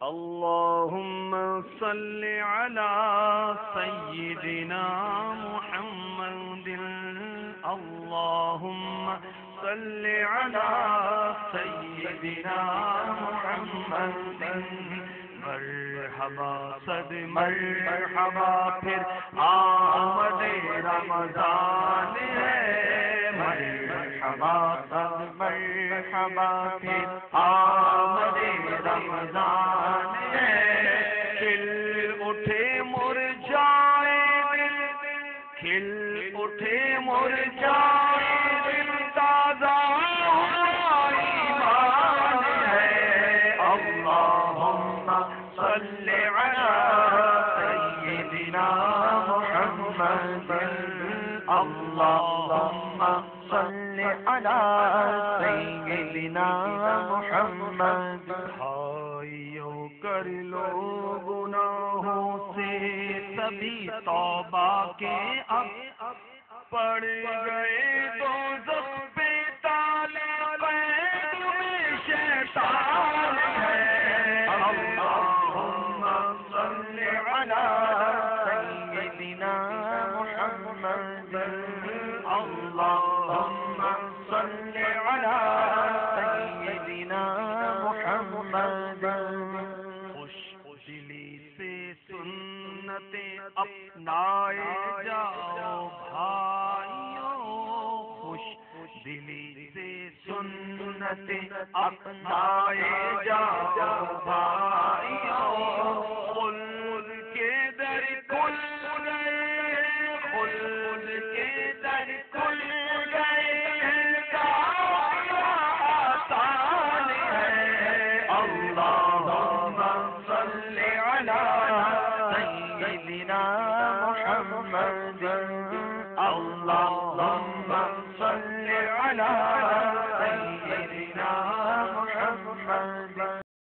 اللهم صل على سيدنا محمد اللهم صل على سيدنا محمد مرحبا صد مرحبا پھر آمد رمضان ہے مرحبا صد مرحبا پھر آمد رمضان ہے کھل اٹھے مرجھائے دل کھل اٹھے مرجھائے دل تازہ ایمان ہے اللہم صل علی سیدنا محمد اللہم صل علی سیدنا محمد بھائیو کر لو گناہوں سے سبھی توبہ کے اب پڑ گئے دوزخ پہ تالے قید میں شیطان ہے اللہم صل علی سیدنا محمد اللہم صل علی سیدنا محمد خوش دلی سے سنتیں اپنائے جاؤ بھائیو خوش دلی سے سنتیں اپنائے جاؤ